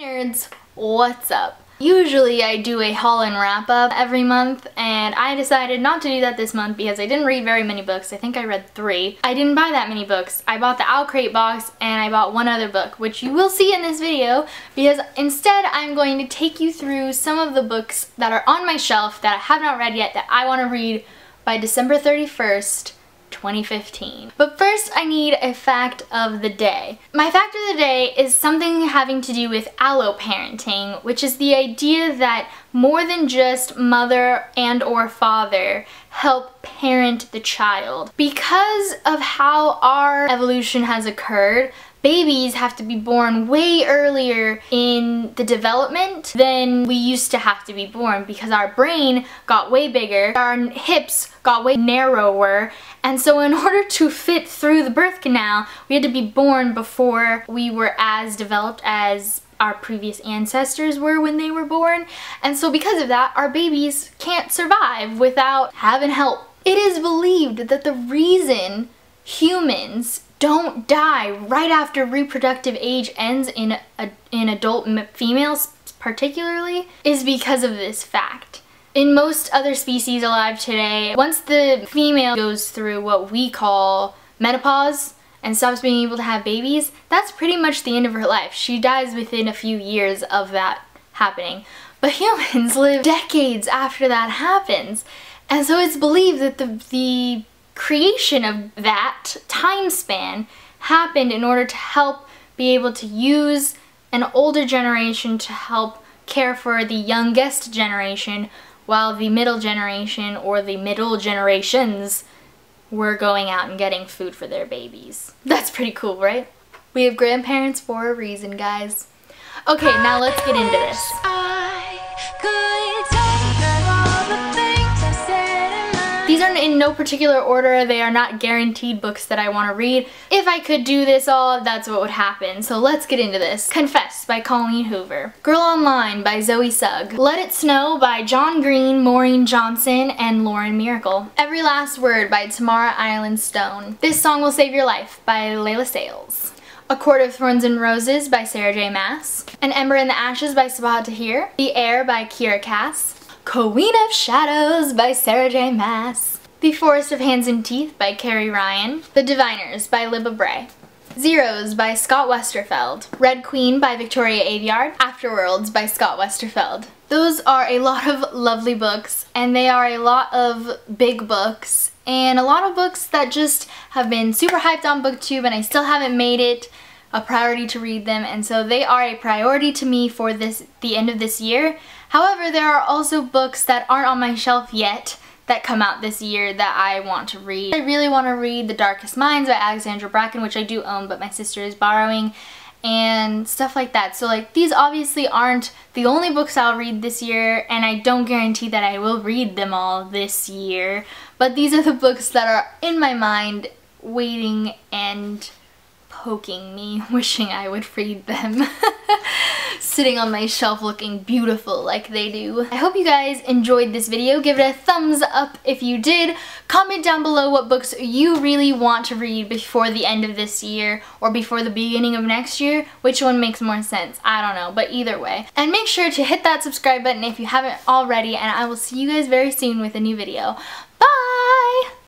Hey nerds, what's up? Usually I do a haul and wrap up every month, and I decided not to do that this month because I didn't read very many books. I think I read 3. I didn't buy that many books. I bought the Owl Crate box and I bought one other book, which you will see in this video, because instead I'm going to take you through some of the books that are on my shelf that I have not read yet that I want to read by December 31st, 2015. But first I need a fact of the day. My fact of the day is something having to do with alloparenting, which is the idea that more than just mother and or father help parent the child. Because of how our evolution has occurred, babies have to be born way earlier in the development than we used to have to be born, because our brain got way bigger, our hips got way narrower, and so in order to fit through the birth canal, we had to be born before we were as developed as our previous ancestors were when they were born. And so because of that, our babies can't survive without having help. It is believed that the reason humans don't die right after reproductive age ends in adult females particularly is because of this fact. In most other species alive today, once the female goes through what we call menopause and stops being able to have babies, that's pretty much the end of her life. She dies within a few years of that happening. But humans live decades after that happens. And so it's believed that the creation of that time span happened in order to help be able to use an older generation to help care for the youngest generation, while the middle generation or the middle generations were going out and getting food for their babies. That's pretty cool, right? We have grandparents for a reason, guys. Okay, now let's get into this. These are in no particular order. They are not guaranteed books that I want to read. If I could do this all, that's what would happen. So let's get into this. Confess by Colleen Hoover. Girl Online by Zoe Sugg. Let It Snow by John Green, Maureen Johnson, and Lauren Miracle. Every Last Word by Tamara Island Stone. This Song Will Save Your Life by Layla Sales. A Court of Thorns and Roses by Sarah J. Maas. An Ember in the Ashes by Sabahat Tahir. The Air by Kira Cass. Queen of Shadows by Sarah J. Maas. The Forest of Hands and Teeth by Carrie Ryan. The Diviners by Libba Bray. Zeros by Scott Westerfeld. Red Queen by Victoria Aveyard. Afterworlds by Scott Westerfeld. Those are a lot of lovely books, and they are a lot of big books, and a lot of books that just have been super hyped on BookTube, and I still haven't made it a priority to read them, and so they are a priority to me for the end of this year. However, there are also books that aren't on my shelf yet that come out this year that I want to read. I really want to read The Darkest Minds by Alexandra Bracken, which I do own but my sister is borrowing, and stuff like that. So like, these obviously aren't the only books I'll read this year, and I don't guarantee that I will read them all this year, but these are the books that are in my mind waiting and poking me, wishing I would read them. Sitting on my shelf looking beautiful like they do. I hope you guys enjoyed this video. Give it a thumbs up if you did. Comment down below what books you really want to read before the end of this year or before the beginning of next year. Which one makes more sense? I don't know, but either way. And make sure to hit that subscribe button if you haven't already, and I will see you guys very soon with a new video. Bye!